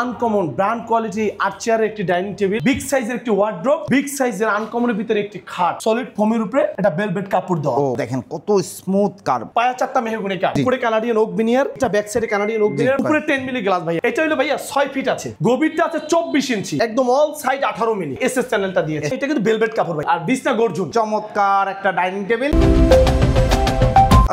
Uncommon brand quality আর্চারের একটি dining table, big সাইজের একটি ওয়ার্ড্রোব, বিগ সাইজের আনকমনের ভিতরে একটি খাট, সলিড ফোমের উপরে এটা ভেলভেট কাপড় দেওয়া। দেখেন কত স্মুথ কার্ভ, পায়া চারটা মেহগনি কাঠ, উপরে কানাডিয়ান ওক বিনিয়ার, এটা ব্যাক সাইডে কানাডিয়ান ওক বিনিয়ার, উপরে 10 মিলি গ্লাস ভাই। এটা হলো ভাইয়া 6 ফিট আছে, গভীরটা আছে 24 ইঞ্চি, একদম অল সাইড 18 মিলি এসএস চ্যানেলটা দিয়েছে। এটা কিন্তু ভেলভেট কাপড় ভাই, আর বিছনা গর্জন। চমৎকার একটা ডাইনিং টেবিল।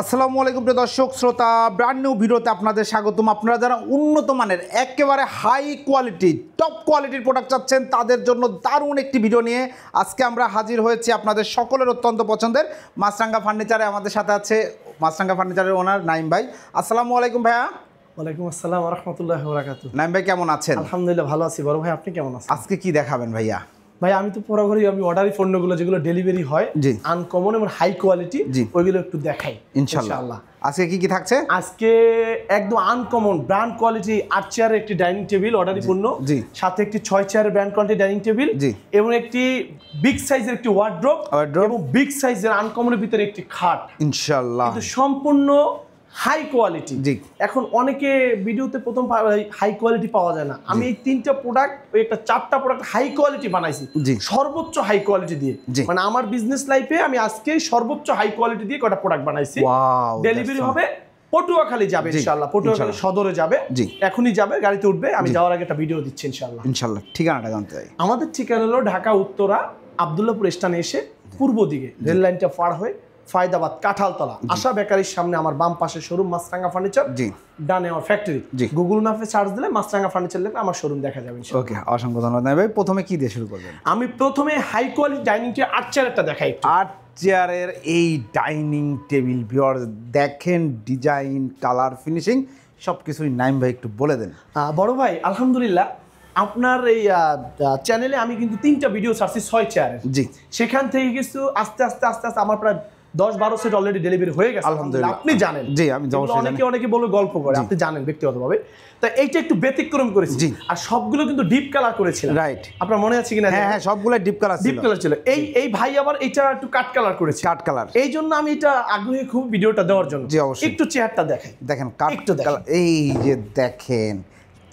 আসসালামু আলাইকুম প্রিয় দর্শক শ্রোতা, ব্র্যান্ড নিউ ভিডিওতে আপনাদের স্বাগতম। আপনারা যারা উন্নত মানের একেবারে হাই কোয়ালিটি টপ কোয়ালিটির প্রোডাক্ট চাচ্ছেন তাদের জন্য দারুণ একটি ভিডিও নিয়ে আজকে আমরা হাজির হয়েছি আপনাদের সকলের অত্যন্ত পছন্দের মাছরাঙ্গা ফার্নিচারে। আমাদের সাথে আছে মাছরাঙ্গা ফার্নিচারের ওনার নাইম ভাই। আসসালামু আলাইকুম ভাইয়া। ওয়ালাইকুম আসসালাম ওয়া রাহমাতুল্লাহি ওয়া বারাকাতুহু। নাইম ভাই কেমন আছেন? আলহামদুলিল্লাহ ভালো আছি। বড় ভাই আপনি কেমন আছেন? আজকে কি দেখাবেন ভাইয়া? ভাই আমি তো পুরোপুরি আমি অর্ডারি পণ্যগুলো যেগুলো ডেলিভারি হয় আনকমন এবং হাই কোয়ালিটি ওইগুলো একটু দেখাই ইনশাআল্লাহ। আজকে কি কি থাকছে? আজকে একদম আনকমন ব্র্যান্ড কোয়ালিটি আর্চারের একটি ডাইনিং টেবিল অর্ডারি পণ্য, সাথে একটি 6 চেয়ারের ব্র্যান্ড কোয়ালিটি ডাইনিং টেবিল এবং একটি বিগ সাইজের একটি ওয়ার্ড্রোব এবং বিগ সাইজের আনকমনের ভিতরে একটি খাট ইনশাআল্লাহ, কিন্তু সম্পূর্ণ হাই কোয়ালিটি। এখন অনেকে ভিডিওতে প্রথম হাই কোয়ালিটি পাওয়া যায় না, আমি এই 3টা প্রোডাক্ট ওই একটা 4টা প্রোডাক্ট হাই কোয়ালিটি বানাইছি সর্বোচ্চ হাই কোয়ালিটি দিয়ে। মানে আমার বিজনেস লাইফে আমি আজকে সর্বোচ্চ হাই কোয়ালিটি দিয়ে কয়টা প্রোডাক্ট বানাইছি। ডেলিভারি হবে পটুয়াখালী যাবে ইনশাআল্লাহ, পটুয়াখালী সদরে যাবে, এখনই যাবে, গাড়িতে উঠবে। আমি যাওয়ার আগে একটা ভিডিও দিচ্ছি ইনশাআল্লাহ। ইনশাআল্লাহ ঠিকানাটা জানতে চাই। আমাদের ঠিকানা হলো ঢাকা উত্তরা আব্দুল্লাহপুর স্টেশনে এসে পূর্ব দিকে রেল লাইনটা পার হয়ে ফায়দাবাদ কাঁঠালতলা আশা বেকারির সামনে আমার বাম পাশে শোরুম মাছরাঙ্গা ফার্নিচার, ডানে আমার ফ্যাক্টরি। গুগল ম্যাপে সার্চ দিলে মাছরাঙ্গা ফার্নিচার লিখে আমার শোরুম দেখা যাবে। ওকে, অসংখ্য ধন্যবাদ ভাই। প্রথমে কি দিয়ে শুরু করবেন? আমি প্রথমে high quality dining table art চেয়ারটা দেখাই। আর্ট চেয়ারের এই ডাইনিং টেবিল ভিউয়ার্স দেখেন, ডিজাইন, কালার, ফিনিশিং সবকিছুই নাইম ভাই একটু বলে দেন। বড় ভাই আলহামদুলিল্লাহ আপনার এই চ্যানেলে আমি কিন্তু 3টা ভিডিও ছাড়ছি 6 চেয়ারের। সেখান থেকে কিছু আস্তে আস্তে আস্তে আস্তে আমার প্রায় 10-12 সেট অলরেডি ডেলিভারি হয়ে গেছে আলহামদুলিল্লাহ। আপনি জানেন, জি আমি অনেকে বলে গল্প করে, আপনি জানেন ব্যক্তিগতভাবে। তো এইটা একটু ব্যতিক্রম করেছি, আর সবগুলো কিন্তু ডিপ কালার করেছিলাম। রাইট, আপনার মনে আছে কিনা? হ্যাঁ হ্যাঁ, সবগুলো ডিপ কালার ছিল। এই ভাই আবার এটা একটু কাট কালার করেছে, কাট কালার। এই জন্য আমি এটা আগ্রহী খুব ভিডিওটা দেওয়ার জন্য। একটু চেয়ারটা দেখাই, দেখেন কাট কালার। এই যে দেখেন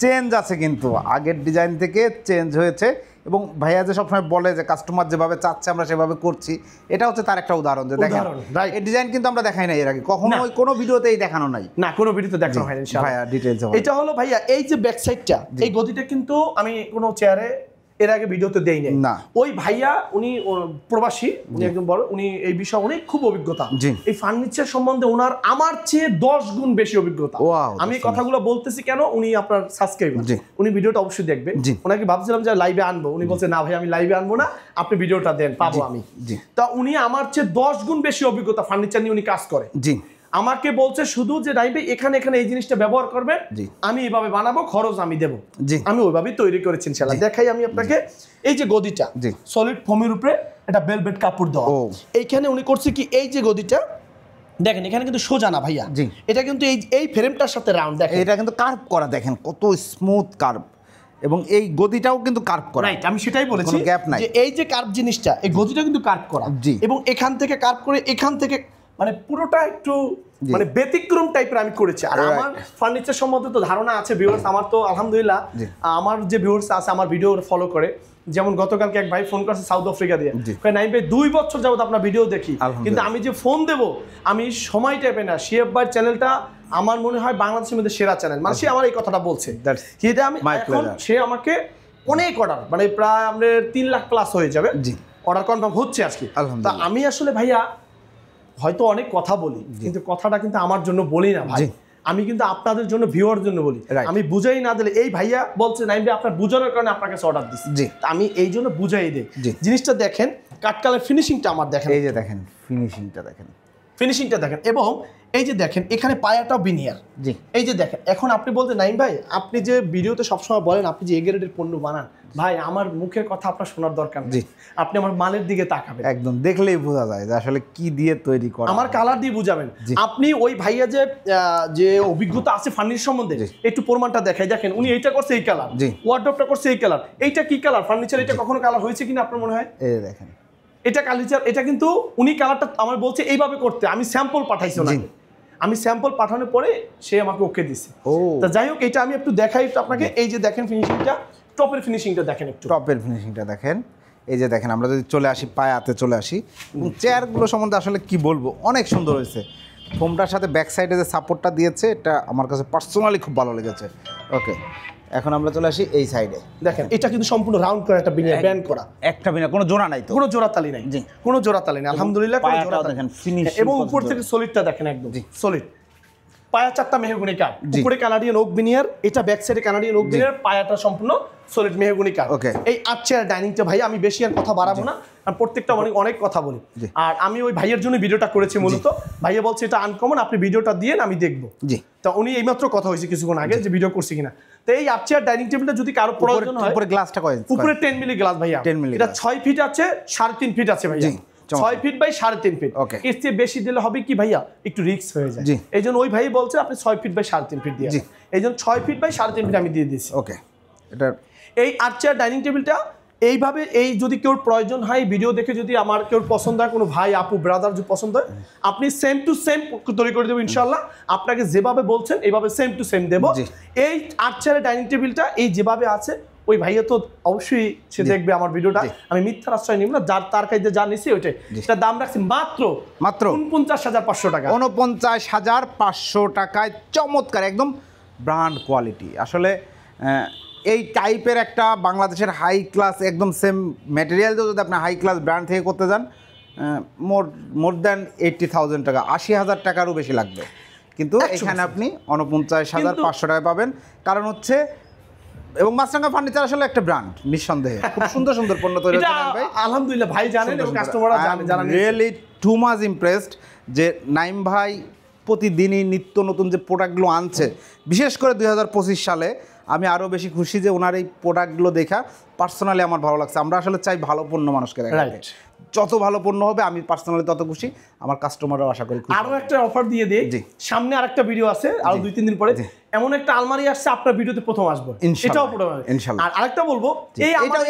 চেঞ্জ আছে, কিন্তু আগের ডিজাইন থেকে চেঞ্জ হয়েছে। এবং ভাইয়া যে সবসময় বলে যে কাস্টমার যেভাবে চাচ্ছে আমরা সেভাবে করছি, এটা হচ্ছে তার একটা উদাহরণ। যে দেখেন এই ডিজাইন কিন্তু আমরা দেখাই নাই এর আগে কখনো, কোনো ভিডিওতেই দেখানো নাই। না, কোনো ভিডিওতে দেখানো হয়নি ইনশাআল্লাহ। ভাইয়া ডিটেইলস এটা হলো ভাইয়া এই যে ব্যাক সাইডটা, এই গদিটা কিন্তু আমি কোনো চেয়ারে এর আগে ভিডিওতে দেই নাই। ওই ভাইয়া উনি প্রবাসী, উনি একদম বড়, উনি এই বিষয়ে অনেক খুব অভিজ্ঞতা। এই ফার্নিচার সম্বন্ধে ওনার আমার চেয়ে 10 গুণ বেশি অভিজ্ঞতা। আমি কথাগুলো বলতেছি কেন, উনি আপনার সাবস্ক্রাইবার, উনি ভিডিওটা অবশ্যই দেখবে। ওনাকে ভাবছিলাম যে লাইভে আনবো, উনি বলছে না ভাই আমি লাইভে আনবো না, আপনি ভিডিওটা দেন, পাবো আমি। তা উনি আমার চেয়ে 10 গুণ বেশি অভিজ্ঞতা, ফার্নিচার নিয়ে উনি কাজ করে। আমাকে বলছে শুধু যে নাই ভাই এখানে এই জিনিসটা ব্যবহার করবেন, আমি এইভাবে বানাবো, খরচ আমি দেবো। আমি ওইভাবেই তৈরি করেছি ইনশাআল্লাহ। দেখাই আমি আপনাকে এই যে গদিটা সলিড ফোমের উপরে এটা ভেলভেট কাপড় দেওয়া। এইখানে উনি করছে কি, এই যে গদিটা দেখেন এখানে কিন্তু সোজা না ভাইয়া, এটা কিন্তু এই ফ্রেমটার সাথে রাউন্ড, দেখেন এটা কিন্তু কার্ভ করা, দেখেন কত স্মুথ কার্ভ, এবং এই গদিটাও কিন্তু কার্ভ করা। রাইট, আমি সেটাই বলেছি, কোনো গ্যাপ নাই। যে এই যে কার্ভ জিনিসটা, এই গদিটা কিন্তু কার্ভ করা, এবং এখান থেকে কার্ভ করে এখান থেকে মানে পুরোটা একটু মানে ব্যতিক্রম টাইপের আমি করেছি। আর আমার ফার্নিচার সম্বন্ধে তো ধারণা আছে ভিউয়ার্স, আমার তো আলহামদুলিল্লাহ আমার যে ভিউয়ার্স আছে আমার ভিডিও ফলো করে, যেমন গতকালকে এক ভাই ফোন করছে সাউথ আফ্রিকা দিয়ে, নাইম ভাই 2 বছর যাবত আপনার ভিডিও দেখি, কিন্তু আমি যে ফোন দেব আমি সময় টাইপে না। শিয়াব ভাই চ্যানেলটা আমার মনে হয় বাংলাদেশের মধ্যে সেরা চ্যানেল, মানে সে আমার এই কথাটা বলছে। যেটা আমি এখন সে আমাকে অনেক অর্ডার, মানে প্রায় আমাদের 3 লাখ প্লাস হয়ে যাবে অর্ডার কনফার্ম হচ্ছে আজকে। তা আমি আসলে ভাইয়া হয়তো অনেক কথা বলি, কিন্তু কথাটা কিন্তু আমার জন্য বলি না ভাই, আমি কিন্তু আপনাদের জন্য ভিউয়ার জন্য বলি। আমি বুঝাই না দিলে, এই ভাইয়া বলছে নাইম ভাই আপনার বুঝানোর কারণে আপনার কাছে অর্ডার দিচ্ছি, আমি এই জন্য বুঝাই দিই। জিনিসটা দেখেন কাটকালের ফিনিশিংটা আমার দেখেন, এই যে দেখেন ফিনিশিংটা দেখেন, এবং এই যে দেখেন এখানে পায়াটাও বিনিয়ার। এই যে দেখেন, এখন আপনি বলতে নাইম ভাই আপনি যে ভিডিওতে সবসময় বলেন আপনি যে এ গ্রেডের পণ্য বানান, ভাই আমার মুখের কথা আপনার শোনার দরকার নেই, আপনি আমার মালের দিকে তাকাবেন, একদম দেখলেই বোঝা যায় যে আসলে কি দিয়ে তৈরি করা, আমার কালার দিয়ে বুঝাবেন। আপনি ওই ভাইয়া যে অভিজ্ঞতা আছে ফার্নিচার সম্বন্ধে, একটু প্রমাণটা দেখাই। দেখেন উনি এইটা করছে এই কালার, ওয়ার্ডরোবটা করছে এই কালার, এইটা কি কালার ফার্নিচার, এটা কখনো কালার হয়েছে কিনা আপনার মনে হয়? এই দেখেন এটা কালার, এটা কিন্তু উনি কালারটা আমার বলছে এইভাবে করতে, আমি স্যাম্পল পাঠাইছি ওনাকে। আমি স্যাম্পল পাঠানোর পরে সে আমাকে ওকে দিছে। তা যাই হোক, এটা আমি একটু দেখাই একটু আপনাকে। এই যে দেখেন ফিনিশিংটা, টপের ফিনিশিংটা দেখেন একটু, টপের ফিনিশিংটা দেখেন। এই যে দেখেন, আমরা যদি চলে আসি পায়াতে চলে আসি, চেয়ারগুলো সম্বন্ধে আসলে কি বলবো, অনেক সুন্দর হয়েছে। ফোমটার সাথে ব্যাক সাইডে যে সাপোর্টটা দিয়েছে, এটা আমার কাছে পার্সোনালি খুব ভালো লেগেছে। ওকে, এখন আমরা চলে আসি এই সাইডে। দেখেন এটা কিন্তু সম্পূর্ণ রাউন্ড করা একটা বিনিয়ার ব্যান্ড করা, একটা বিনা, কোনো জোড়া নাই তো, কোনো জোড়া তালি নাই, জি কোনো জোড়া তালি নাই, আলহামদুলিল্লাহ কোনো জোড়া তালি দেখেন ফিনিশিং। এবং উপর থেকে সলিডটা দেখেন একদম সলিড। পায়া 4টা মেহগনি কাঠ, উপরে কানাডিয়ান ওক বিনিয়ার, এটা ব্যাক সাইডে কানাডিয়ান ওক বিনিয়ার, পায়াটা সম্পূর্ণ সলিড মেহগনি কাঠ। ওকে, এই 8 চেয়ার ডাইনিংটা ভাই আমি বেশি আর কথা বাড়াবো না, আমি প্রত্যেকটা অনেক কথা বলি। আর আমি ওই ভাইয়ের জন্য ভিডিওটা করেছি মূলত। ভাইয়া বলছে এটা আনকমন, আপনি ভিডিওটা দিয়েন আমি দেখবো। জি, তা উনি এইমাত্র কথা হয়েছে কিছুক্ষণ আগে যে ভিডিও করছি কিনা। তো এই 8 চেয়ার ডাইনিং টেবিলটা যদি কারো প্রয়োজন হয়, উপরে গ্লাসটা কয়? উপরে 10 মিলি গ্লাস ভাইয়া, এটা 6 ফিট আছে, 3.5 ফিট আছে ভাইয়া, 6 ফিট বাই 3.5 ফিট। এর চেয়ে বেশি দিলে হবে কি ভাইয়া, একটু রিস্ক হয়ে যায়। এই জন্য ওই ভাই বলছে আপনি 6 ফিট বাই 3.5 ফিট দিয়ে, এই জন্য 6 ফিট বাই 3.5 ফিট আমি দিয়ে দিয়েছি। ওকে, এটা এই 8 চেয়ার ডাইনিং টেবিলটা এইভাবে, এই যদি কেউ প্রয়োজন হয় ভিডিও দেখে, যদি আমার কেউ পছন্দ হয়, কোনো ভাই আপু ব্রাদার যদি পছন্দ হয়, আপনি সেম টু সেম তৈরি করে দেবো ইনশাল্লাহ। আপনাকে যেভাবে বলছেন এইভাবে সেম টু সেম দেবো। এই 8 চেয়ারের ডাইনিং টেবিলটা এই যেভাবে আছে, ওই ভাইয়া তো অবশ্যই সে দেখবে আমার ভিডিওটা, আমি মিথ্যার আশ্রয় নিব না, যার তার কাছে যা নিছি ওইটাই। এটার দাম রাখছি মাত্র 49,500 টাকা। 49,500 টাকায় চমৎকার একদম ব্র্যান্ড কোয়ালিটি। আসলে এই টাইপের একটা বাংলাদেশের হাই ক্লাস একদম সেম ম্যাটেরিয়াল দিয়ে যদি আপনি হাই ক্লাস ব্র্যান্ড থেকে করতে যান, মোর দ্যান 80,000 টাকা, 80,000 টাকারও বেশি লাগবে। কিন্তু এখানে আপনি 49,500 টাকায় পাবেন। কারণ হচ্ছে, এবং মাছরাঙ্গা ফার্নিচার আসলে একটা ব্র্যান্ড, নিঃসন্দেহে খুব সুন্দর সুন্দর পণ্য তৈরি করেন ভাই। আলহামদুলিল্লাহ ভাই জানেন এবং কাস্টমাররা জানে, যারা রিয়েলি টু মাচ ইমপ্রেসড যে নাইম ভাই প্রতিদিনই নিত্য নতুন যে প্রোডাক্টগুলো আনছে, বিশেষ করে 2025 সালে আমি আরও বেশি খুশি যে ওনার এই প্রোডাক্টগুলো দেখা পার্সোনালি আমার ভালো লাগছে। আমরা আসলে চাই ভালো পণ্য মানুষকে দেখাতে, যত ভালো পণ্য হবে আমি পার্সোনালি তত খুশি, আমার কাস্টমাররাও আশা করি। আরও একটা অফার দিয়ে দিই, সামনে আরেকটা ভিডিও আছে, আরো 2-3 দিন পরে এমন একটা আলমারি আসছে, আপনার ভিডিওতে প্রথম আসবে, এটাও ইনশাআল্লাহ। আর আরেকটা বলবো,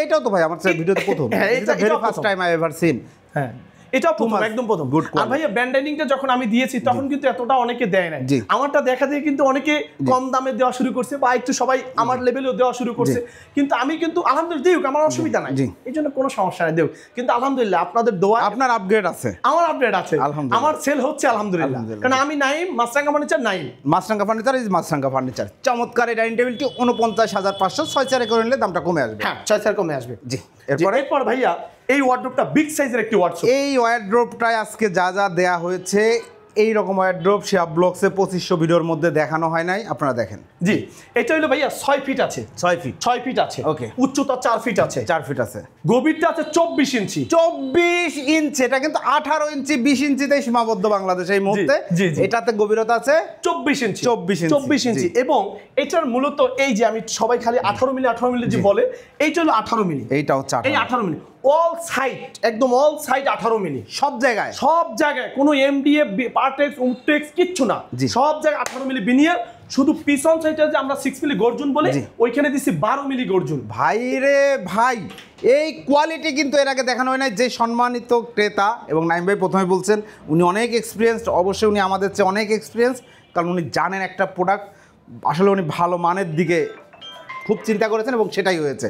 এটাও তো ভাই আমার ভিডিওতে প্রথম, এটা very first time I ever seen. হ্যাঁ, এটাও প্রথম, একদম প্রথম। আর ভাইয়া ব্র্যান্ডিংটা যখন আমি দিয়েছি তখন কিন্তু এতটা অনেকে দেয় না, আমারটা দেখা দিয়ে কিন্তু অনেকে কম দামে দেওয়া শুরু করছে, বা একটু সবাই আমার লেভেলেও দেওয়া শুরু করছে। কিন্তু আমি কিন্তু আলহামদুলিল্লাহ দিই, আমার অসুবিধা নাই, এই জন্য কোনো সমস্যা নাই, দেও। কিন্তু আলহামদুলিল্লাহ আপনাদের দোয়া, আপনার আপগ্রেড আছে, আমার আপগ্রেড আছে, আমার সেল হচ্ছে আলহামদুলিল্লাহ। কারণ আমি Naim Machranga furniture, Naim Machranga furniture is Machranga furniture. চমৎকার এই ডাইনিং টেবিলটি 49,500, 6 চেয়ারে করে নিলে দামটা কমে আসবে। হ্যাঁ, 6 চেয়ার কমে আসবে। জি, এরপর ভাইয়া এই ওয়ার্ডরোবটা বিগ সাইজের একটি ওয়ার্ডরোব। এই ওয়ার্ডরোবটায় আজকে যা যা দেয়া হয়েছে, এই রকম ওয়ার্ডরোব শিহাব ব্লগসে 2500 ভিডিওর মধ্যে দেখানো হয় নাই, আপনারা দেখেন। জি, এটা হলো ভাইয়া 6 ফিট আছে, 6 ফিট আছে। ওকে, উচ্চতা 4 ফিট আছে, 4 ফিট আছে, গভীরতা আছে 24 ইঞ্চি। 24 ইঞ্চি, এটা কিন্তু 18 ইঞ্চি 20 ইঞ্চিতেই সীমাবদ্ধ বাংলাদেশ এই মুহূর্তে। এটাতে গভীরতা আছে 24 ইঞ্চি, 24 ইঞ্চি। এবং এটার মূলত এই যে আমি সবাই খালি 18 মিলি যে বলে, এইটা হলো 18 মিলি, এইটা হচ্ছে এই 18 মিলি অল সাইড, একদম অল সাইড 18 মিলি, সব জায়গায় কোনো এমডিএফ পার্টেক্স উডটেক্স কিচ্ছু না, সব জায়গায় 18 মিলি বিনিয়ার। শুধু পিছন সাইডে যে আমরা 6 মিলি গর্জন বলে, ওইখানে দিছি 12 মিলি গর্জন। ভাই রে ভাই, এই কোয়ালিটি কিন্তু এর আগে দেখানো হয় না। যে সম্মানিত ক্রেতা, এবং নাইম ভাই প্রথমে বলছেন উনি অনেক এক্সপিরিয়েন্সড, অবশ্যই উনি আমাদের চেয়ে অনেক এক্সপিরিয়েন্স, কারণ উনি জানেন একটা প্রোডাক্ট আসলে উনি ভালো মানের দিকে খুব চিন্তা করেছেন এবং সেটাই হয়েছে।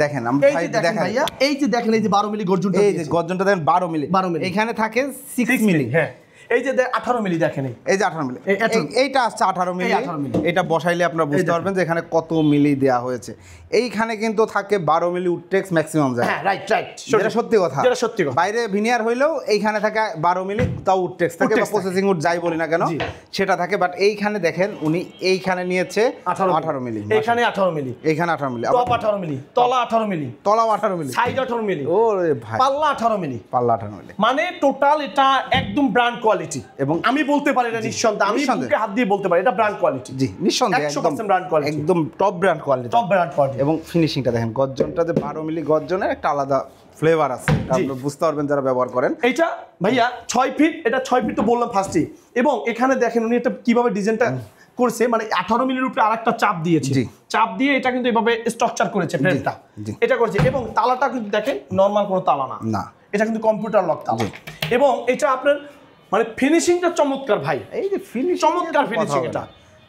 দেখেন এই যে দেখেন এই যে 12 মিলি গর্জনটা, এই যে গর্জনটা দেখেন 12 মিলি, এখানে থাকে 6 মিলি। হ্যাঁ, এই যে 18 মিলি দেখেন, এই যে 18 মিলি, এইটা আসছে 18 মিলি। এটা বসাইলে আপনারা বুঝতে পারবেন যে এখানে কত মিলি দেয়া হয়েছে। এইখানে কিন্তু থাকে 12 মিলি উডটেক্স ম্যাক্সিমাম যায়। হ্যাঁ, রাইট, এটা সত্যি কথা, বাইরে ভিনিয়ার হইলেও এইখানে থাকে 12 মিলি, তাও উডটেক্স থাকে বা প্রসেসিং উড যাই বলি না কেন সেটা থাকে। বাট এইখানে দেখেন উনি এইখানে নিয়েছে 18 মিলি, এখানে 18 মিলি, এইখানে 18 মিলি, টপ 18 মিলি, তলা 18 মিলি, তলাও 18 মিলি, সাইড 18 মিলি, ওরে ভাই পাল্লা 18 মিলি, পাল্লা 18 মিলি, মানে টোটাল এটা একদম ব্র্যান্ড কোয়ালিটি। এবং আমি বলতে পারি এটা নিঃসন্দেহে, আমি বুকে হাত দিয়ে বলতে পারি এটা ব্র্যান্ড কোয়ালিটি। জি, নিঃসন্দেহে 100% ব্র্যান্ড কোয়ালিটি, একদম top brand quality, top brand quality. এবং ফিনিশিংটা দেখেন, গর্জনটা যে 12 মিলি গর্জনের একটা আলাদা ফ্লেভার আছে, আপনারা বুঝতে পারবেন যারা ব্যবহার করেন। এইটা ভাইয়া 6 ফিট, এটা 6 ফিট তো বললাম ফার্স্টে। এবং এখানে দেখেন উনি এটা কিভাবে ডিজাইনটা করছে, মানে 18 মিলির উপরে আরেকটা চাপ দিয়েছে, চাপ দিয়ে এটা কিন্তু এভাবে স্ট্রাকচার করেছে ফ্রেমটা, এটা করেছে। এবং তালাটা কিন্তু দেখেন নরমাল কোনো তালা না, এটা কিন্তু কম্পিউটার লক তালা। এবং এটা আপনার মানে ফিনিশিংটা চমৎকার ভাই, এই যে ফিনিশিং, চমৎকার ফিনিশিং এটা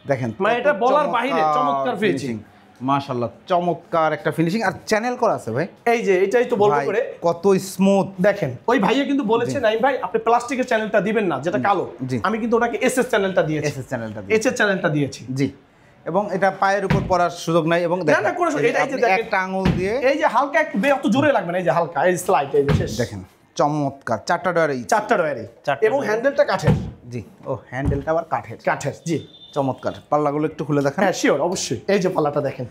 দেখেন, মানে এটা বলার বাইরে চমৎকার ফিনিশিং, মাশাআল্লাহ চমৎকার একটা ফিনিশিং। আর চ্যানেল করা আছে ভাই, এই যে এটাই তো বলবো করে কত স্মুথ দেখেন। ওই ভাইয়া কিন্তু বলেছে নাইম ভাই আপনি প্লাস্টিকের চ্যানেলটা দিবেন না যেটা কালো, আমি কিন্তু ওনাকে এসএস চ্যানেলটা দিয়েছি, এসএস চ্যানেলটা দিয়েছি জি। এবং এটা পায়ের উপর পড়ার সুযোগ নাই, এবং না না কোনো এটাই যে দেখেন একটা আঙুল দিয়ে এই যে হালকা একটু অত জোরে লাগবে না, এই যে হালকা এই স্লাইড, এই যে শেষ দেখেন চমৎকার, চারটা ডয়ারে এবং হ্যান্ডেলটা কাঠের জি। ও হ্যান্ডেলটা আবার কাঠের জি, চমৎকার। পাল্লাগুলো একটু খুলে দেখেন। হ্যাঁ শিওর, অবশ্যই। এই যে পাল্লাটা দেখেন,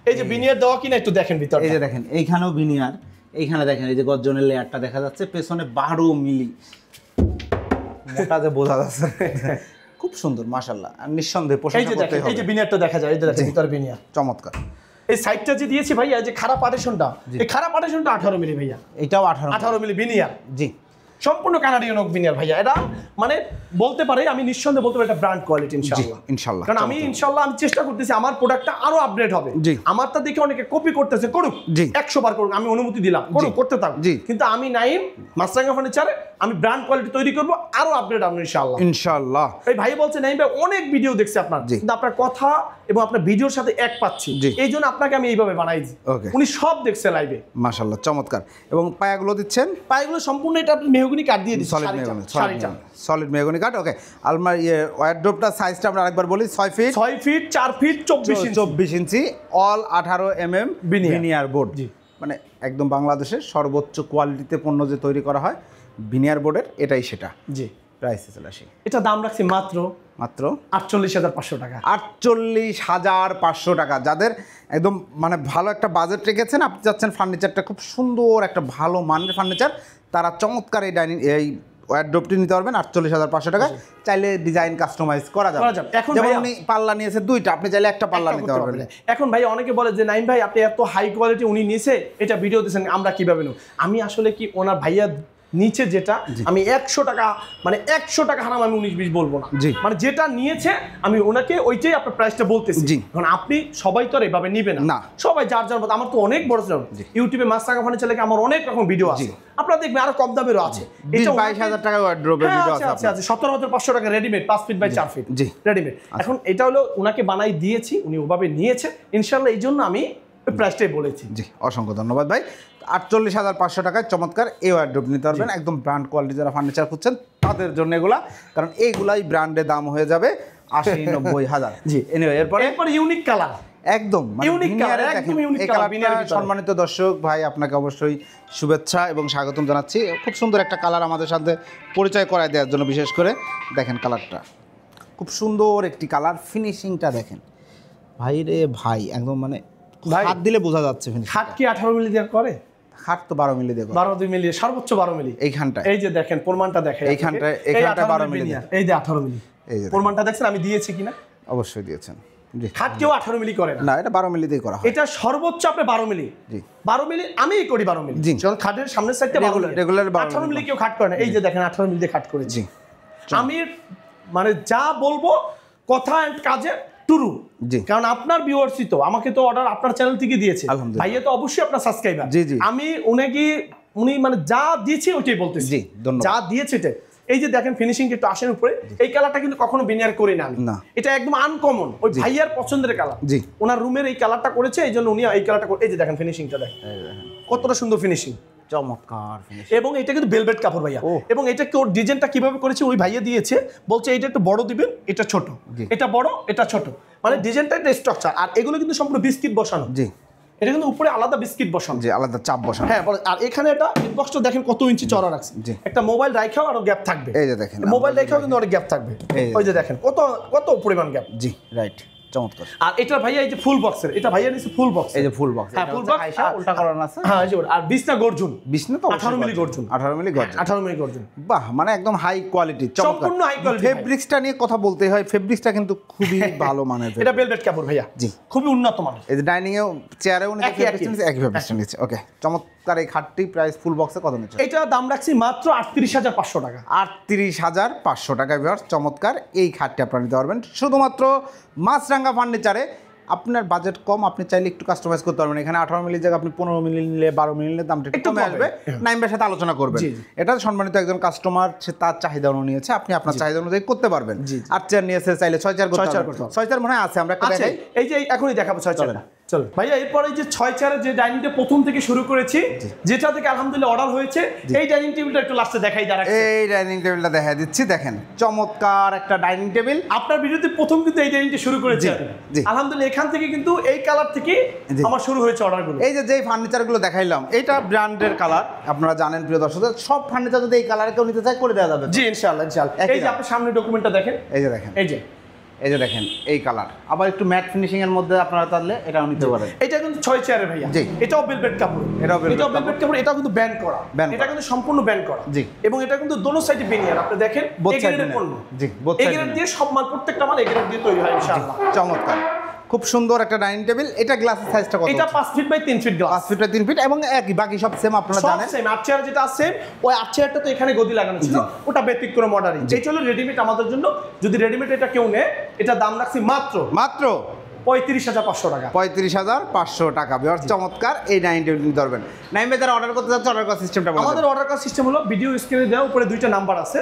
এই যে বিনিয়ার দেওয়া কিনা একটু দেখেন ভিতরে, এই যে দেখেন এইখানেও বিনিয়ার, এইখানে দেখেন এই যে গর্জনের লেয়ারটা দেখা যাচ্ছে, পেছনে 12 মিলি মোটা যে বোঝা যাচ্ছে, খুব সুন্দর মাশাআল্লাহ। আর নিঃসন্দেহে এই যে দেখেন এই যে বিনিয়ারটা দেখা যায়, এই যে দেখেন ভিতরে বিনিয়ার চমৎকার। এই সাইডটা যে দিয়েছি ভাইয়া, যে খারাপ পার্টিশনটা, এই খারাপ পার্টিশনটা 18 মিলি ভাইয়া, এটাও 18 মিলি বিনিয়ার জি, সম্পূর্ণ কানাডিয়ান ওক বিনিয়ার ভাইয়া। এটা মানে বলতে পারি, আমি নিঃসন্দেহে বলতে পারি এটা ব্র্যান্ড কোয়ালিটি ইনশাআল্লাহ। কারণ আমি ইনশাআল্লাহ আমি চেষ্টা করতেছি আমার প্রোডাক্টটা আরো আপগ্রেড হবে। আমারটা দেখে অনেকে কপি করতেছে, করুক 100 বার করুক, আমি অনুমতি দিলাম, করতে থাকুক। কিন্তু আমি নাইম মাছরাঙা ফার্নিচারে আমি ব্র্যান্ড কোয়ালিটি তৈরি করব, আরো আপগ্রেড হবে ইনশাআল্লাহ। এই ভাই বলছে নাইম ভাই অনেক ভিডিও দেখছি আপনার, কিন্তু আপনার কথা এবং আপনার ভিডিওর সাথে এক পাচ্ছি, এই জন্য আপনাকে আমি এইভাবে বানাইছি। উনি সব দেখছে লাইভে মাশাআল্লাহ চমৎকার। এবং পায়াগুলো দিচ্ছেন, পায়াগুলো সম্পূর্ণ এটা আপনি মেহগনি কাঠ দিয়ে দিচ্ছেন, সলিড মেহগনি কাঠ। ওকে, আলমারি ওয়ারড্রোবটা সাইজটা আমরা আরেকবার বলি, 6 ফিট 4 ফিট 24 ইঞ্চি, অল 18 mm ভিনিয়ার বোর্ড। মানে একদম বাংলাদেশের সর্বোচ্চ কোয়ালিটিতে পণ্য যে তৈরি করা হয় ভিনিয়ার বোর্ডের, এটাই সেটা জি। প্রাইসে চলে আসি, এটা দাম রাখছি মাত্র 48,500 টাকা। 48,500 টাকা। যাদের একদম মানে ভালো একটা বাজেট রেখেছেন, আপনি চাচ্ছেন ফার্নিচারটা খুব সুন্দর একটা ভালো মানের ফার্নিচার, তারা চমৎকার এই এই ওয়ারড্রোবটি নিতে পারবেন 48,500 টাকা। চাইলে ডিজাইন কাস্টমাইজ করা যাবে। এখন যেমন উনি পাল্লা নিয়েছে 2টা, আপনি চাইলে একটা পাল্লা নিতে পারবেন। এখন ভাই অনেকে বলে যে নাইম ভাই আপনি এত হাই কোয়ালিটি উনি নিয়েছে, এটা ভিডিও দিয়েছেন, আমরা কিভাবে নেব? আমি আসলে কি ওনার ভাইয়া নিচে যেটা আমি 100 টাকা মানে 100 টাকা হারাম আমি 19-20 বলবো না, মানে যেটা নিয়েছে আমি ওনাকে ওইটাই আপনার প্রাইসটা বলতেছি। কারণ আপনি সবাই তো আর এভাবে নিবেন না, সবাই যার যার মতো। আমার তো অনেক বড় চ্যানেল ইউটিউবে মাছরাঙা ফার্নিচার লেগে আমার অনেক রকম ভিডিও আছে, আপনারা দেখবেন আরো কম দামেরও আছে। এটা 22,000 টাকা ওয়ারড্রোবের ভিডিও আছে, 17,500 টাকা রেডিমেড 5 ফিট বাই 4 ফিট জি রেডিমেড। এখন এটা হলো ওনাকে বানাই দিয়েছি, উনি ওভাবে নিয়েছে ইনশাআল্লাহ, এই জন্য আমি প্রাইসটাই বলেছি জি। অসংখ্য ধন্যবাদ ভাই। 48,500 টাকায় চমৎকার এই ওয়ারড্রোব নিতে পারবেন, একদম ব্র্যান্ড কোয়ালিটি যারা ফার্নিচার খুঁজছেন তাদের জন্য এগুলা, কারণ এইগুলাই ব্র্যান্ডে দাম হয়ে যাবে 80-90,000 জি। এনিওয়ে এরপরে ইউনিক কালার, একদম ইউনিক কালার, একদম ইউনিক কালার। সম্মানিত দর্শক ভাই আপনাকে অবশ্যই শুভেচ্ছা এবং স্বাগতম জানাচ্ছি। খুব সুন্দর একটা কালার আমাদের সাথে পরিচয় করায় দেওয়ার জন্য, বিশেষ করে দেখেন কালারটা খুব সুন্দর একটি কালার, ফিনিশিংটা দেখেন ভাই রে ভাই, একদম মানে হাত দিলে বোঝা যাচ্ছে। হাত কি 18 মিলি দিয়ে করে? হাত তো 12 মিলি দিয়ে, 12 মিলি সর্বোচ্চ 12 মিলি এইখানটা, এই যে দেখেন প্রমাণটা দেখেন এইখানটা 12 মিলি, এই যে 18 মিলি, এই যে প্রমাণটা দেখছেন আমি দিয়েছি কিনা? অবশ্যই দিয়েছেন জি। হাত কেউ 18 মিলি করে না, এটা 12 মিলি দিয়ে করা হয়, এটা সর্বোচ্চ আপনি 12 মিলি জি। 12 মিলি আমি করি 12 মিলি জি, যখন খাটের সামনের সাইডটা রেগুলার 18 মিলি কেউ খাট করে না, এই যে দেখেন 18 মিলি দিয়ে খাট করেছি আমি। মানে যা বলবো কথা এন্ড কাজে টুরু জি, কারণ আপনার ভিউয়ার্সই তো আমাকে তো অর্ডার আপনার চ্যানেল থেকে দিয়েছে, ভাইয়া তো অবশ্যই আপনার সাবস্ক্রাইবার জি জি। আমি উনি মানে যা দিয়েছে ওইটাই বলতেছি জি, যা দিয়েছে এটাই। এই যে দেখেন ফিনিশিং একটু আসেন উপরে, এই কালারটা কিন্তু কখনো বিনিয়ার করি না আমি, এটা একদম আনকমন, ওই ভাইয়ার পছন্দের কালার জি। ওনার রুমের এই কালারটা করেছে, এই জন্য উনি এই কালারটা এই যে দেখেন ফিনিশিংটা দেখেন কতটা সুন্দর ফিনিশিং, চমৎকার ফিনিশিং। এবং এটা কিন্তু ভেলভেট কাপড় ভাইয়া, এবং এটা কি ওর ডিজাইনটা কিভাবে করেছে ওই ভাইয়া দিয়েছে, বলছে এটা একটু বড় দিবেন, এটা ছোট, এটা বড়, এটা ছোট, মানে ডিজাইনটা একটা স্ট্রাকচার। আর এগুলো কিন্তু সম্পূর্ণ বিস্কিট বসানো জি, এটা কিন্তু উপরে আলাদা বিস্কিট বসানো জি, আলাদা চাপ বসানো হ্যাঁ। আর এখানে এটা ইনবক্সটা দেখেন কত ইঞ্চি চওড়া রাখছে, একটা মোবাইল রাখাও আরো গ্যাপ থাকবে, এই যে দেখেন মোবাইল রাখাও কিন্তু অনেক গ্যাপ থাকবে, ওই যে দেখেন কত পরিমাণ গ্যাপ জি রাইট চমৎকার। আর এটা ভাইয়া এই যে ফুল বক্সের, এটা ভাইয়া নিছে ফুল বক্স, এই যে ফুল বক্স, হ্যাঁ ফুল বক্স আয়শা উল্টা করানো আছে হ্যাঁ এই যে। আর বিছনা গর্জন, বিছনা তো 18 মিলি গর্জন, 18 মিলি গর্জন, 18 মিলি গর্জন, বাহ মানে একদম হাই কোয়ালিটি, সম্পূর্ণ হাই কোয়ালিটি। ফেব্রিক্সটা নিয়ে কথা বলতে হয়, ফেব্রিক্সটা কিন্তু খুবই ভালো মানের, এটা ভেলভেট কাপড় ভাইয়া জি, খুবই উন্নত মানের। এই যে ডাইনিং এ চেয়ারেও নিতে একই ফেব্রিক্সটা নিচ্ছে ওকে চমৎকার। এই খাটটি প্রাইস ফুল বক্সে কত নিচ্ছে? এটা দাম রাখছি মাত্র 38,500 টাকা। 38,500 টাকা ভিউয়ার্স, চমৎকার এই খাটটি আপনারা নিতে পারবেন শুধুমাত্র মাছরাঙা ফার্নিচারে। আপনার বাজেট কম, আপনি চাইলে একটু কাস্টমাইজ করতে পারবেন। এখানে 18 মিলির জায়গায় আপনি 15 মিলি নিলে, 12 মিলি নিলে দামটা একটু কমে আসবে। নাইম ভাইয়ের সাথে আলোচনা করবেন। এটা সম্মানিত একজন কাস্টমার, সে তার চাহিদা অনুযায়ী নিয়েছে, আপনি আপনার চাহিদা অনুযায়ী করতে পারবেন। আর চেয়ার নিয়েছে, চাইলে 6 চেয়ার করতে পারবেন। 6 চেয়ার মনে হয় আছে, আমরা একটা দেখাই। এই যে এখনই দেখাবো 6 চেয়ার। চলো ভাইয়া, এরপরে যে 6 চেয়ারের যে ডাইনিংটা প্রথম থেকে শুরু করেছি, যেটা থেকে আলহামদুলিল্লাহ অর্ডার হয়েছে, এই ডাইনিং টেবিলটা একটু লাস্টে দেখাই দাঁড়া। এই ডাইনিং টেবিলটা দেখাই দিচ্ছি, দেখেন চমৎকার একটা ডাইনিং টেবিল। আপনার ভিডিওতে প্রথম কিন্তু এই ডাইনিংটা শুরু করেছি আলহামদুলিল্লাহ। এখান থেকে কিন্তু এই কালার থেকে আমার শুরু হয়েছে অর্ডারগুলো। এই যে ফার্নিচারগুলো দেখাইলাম, এটা ব্র্যান্ডের কালার, আপনারা জানেন প্রিয় দর্শক। সব ফার্নিচার যদি এই কালারে কেউ নিতে চায় করে দেওয়া যাবে। জি ইনশাআল্লাহ ইনশাআল্লাহ। এই যে আপনার সামনে ডকুমেন্টটা দেখেন, এই যে দেখেন, এই যে দেখেন এই কালার, আবার একটু ম্যাট ফিনিশিং এর মধ্যে আপনারা তাহলে এটাও নিতে পারেন। এটা কিন্তু 6 চেয়ারের ভাইয়া। এটাও ভেলভেট কাপড়, এটাও ভেলভেট কাপড়। এটাও কিন্তু ব্যান্ড করা, এটা কিন্তু সম্পূর্ণ ব্যান্ড করা। জি, এবং এটা কিন্তু দোনো সাইডে বেনিয়ার। আপনি দেখেন এগ্রেডের পণ্য। জি, এগ্রেড দিয়ে সব মাল, প্রত্যেকটা মাল এগ্রেড দিয়ে তৈরি হয় ইনশাআল্লাহ। চমৎকার, খুব সুন্দর একটা ডাইনিং টেবিল। এটা গ্লাসের সাইজটা কত? এটা 5 feet by 3 feet glass. 5 feet by 3 feet, এবং একই, বাকি সব সেম আপনারা জানেন। সেম আট চেয়ার যেটা আছে, ওই আট চেয়ারটা তো এখানে গদি লাগানো ছিল, ওটা ব্যতিক্রম মডেলিং। এই চলো রেডিমেড আমাদের জন্য। যদি রেডিমেড এটা কেউ নেয়, এটা দাম রাখছি মাত্র 35,500 টাকা। 35,500 টাকা। বিয়ার চমৎকার এই ডাইনিং টেবিল নিতে পারবেন। নাইম ভাই, যারা অর্ডার করতে যাচ্ছে, অর্ডার করার সিস্টেমটা বলুন। আমাদের অর্ডার করার সিস্টেম হলো, ভিডিও স্ক্রিনে দেওয়া উপরে 2টা নাম্বার আছে।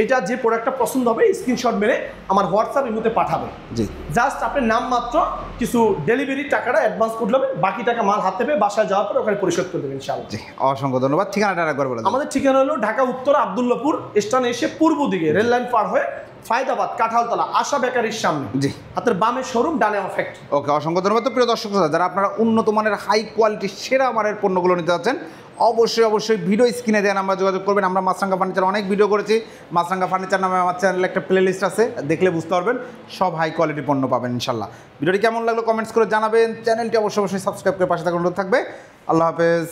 এটা যে প্রোডাক্টটা পছন্দ হবে, স্ক্রিনশট মেরে আমার হোয়াটসঅ্যাপ ইমোতে পাঠাবে। জি, জাস্ট আপনার নাম মাত্র, কিছু ডেলিভারি টাকাটা অ্যাডভান্স করে দেবেন, বাকি টাকা মাল হাতে পেয়ে বাসায় যাওয়ার পর ওখানে পরিশোধ করে দেবেন ইনশাআল্লাহ। জি, অসংখ্য ধন্যবাদ। ঠিকানাটা আরেকবার বলে দিন। আমাদের ঠিকানা হলো ঢাকা উত্তর আব্দুল্লাহপুর স্টেশন এসে পূর্ব দিকে রেল লাইন পার হয়ে ফায়দাবাদ কাঁঠালতলা আশা বেকারির সামনে। জি, হাতের বামে শোরুম, ডানে আমার ফ্যাক্টরি। ওকে, অসংখ্য ধন্যবাদ। তো প্রিয় দর্শক, যারা আপনারা উন্নত মানের হাই কোয়ালিটির সেরা মানের পণ্যগুলো নিতে যাচ্ছেন, অবশ্যই ভিডিও স্ক্রিনে দেওয়া নাম্বার যোগাযোগ করবেন। আমরা মাছরাঙ্গা ফার্নিচার অনেক ভিডিও করেছি। মাছরাঙ্গা ফার্নিচার নামে আমার চ্যানেলে একটা প্লেলিস্ট আছে, দেখলে বুঝতে পারবেন। সব হাই কোয়ালিটি পণ্য পাবেন ইনশাল্লাহ। ভিডিওটি কেমন লাগলো কমেন্টস করে জানাবেন। চ্যানেলটি অবশ্যই সাবস্ক্রাইব করে পাশে থাকার অনুরোধ থাকবে। আল্লাহ হাফেজ।